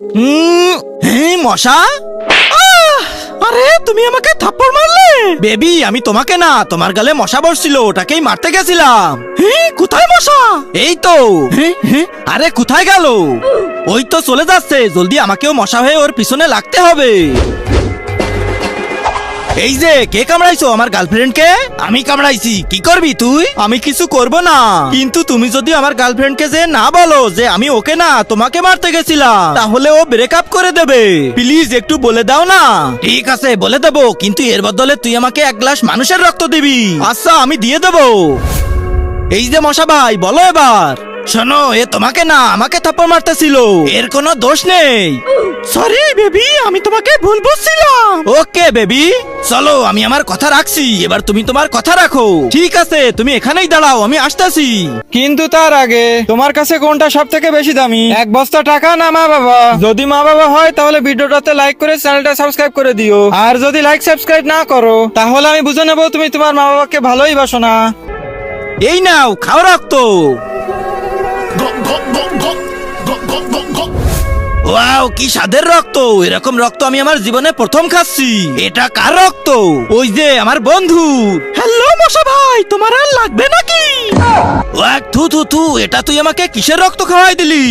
হ্যাঁ মশা। আরে তুমি আমাকে থাপ্পড় মারলে। বেবি আমি তোমাকে না, তোমার গালে মশা বসছিল, ওটাকেই মারতে গেছিলাম। কোথায় মশা? এই তো। আরে কোথায় গেল? ওই তো চলে যাচ্ছে, জলদি আমাকেও মশা হয়ে ওর পিছনে লাগতে হবে। এই যে কে কামড়াইছো আমার গার্লফ্রেন্ডকে? আমি কামড়াইছি। কি করবি তুই? আমি কিছু করব না, কিন্তু তুমি যদি আমার গার্লফ্রেন্ডকে যে না বলো যে আমি ওকে না তোমাকে মারতে গেছিলাম, তাহলে ও ব্রেকআপ করে দেবে। প্লিজ একটু বলে দাও না। ঠিক আছে বলে দেবো, কিন্তু এর বদলে তুই আমাকে এক গ্লাস মানুষের রক্ত দিবি। আচ্ছা আমি দিয়ে দেবো। এই যে মশা ভাই বলো এবার। শোনো, এ তোমাকে না আমাকে থাপ্পড় মারতেছিল, এর কোনো দোষ নেই। সরি বেবি, আমি তোমাকে ভুল বুঝছিলাম। ওকে বেবি, চলো আমি আমার কথা রাখছি, এবার তুমি তোমার কথা রাখো। ঠিক আছে তুমি এখানেই দাঁড়াও, আমি আসতেছি। কিন্তু তার আগে তোমার কাছে কোনটা সব থেকে বেশি দামি, এক বস্তা টাকা না মা বাবা? যদি মা বাবা হয় তাহলে ভিডিওটাতে লাইক করে চ্যানেলটা সাবস্ক্রাইব করে দিও, আর যদি লাইক সাবস্ক্রাইব না করো তাহলে আমি বুঝে নেবো তুমি তোমার মা বাবাকে ভালোই বাসো না। এই নাও খাও রক্ত। ওয়াও কি স্বাদের রক্ত, এরকম রক্ত আমি আমার জীবনে প্রথম খাচ্ছি। এটা কার রক্ত? ওই যে আমার বন্ধু। হ্যালো মশা ভাই, তোমার আর লাগবে নাকি? ওয়াক থু থু থু, এটা তুই আমাকে কিসের রক্ত খাওয়াই দিলি?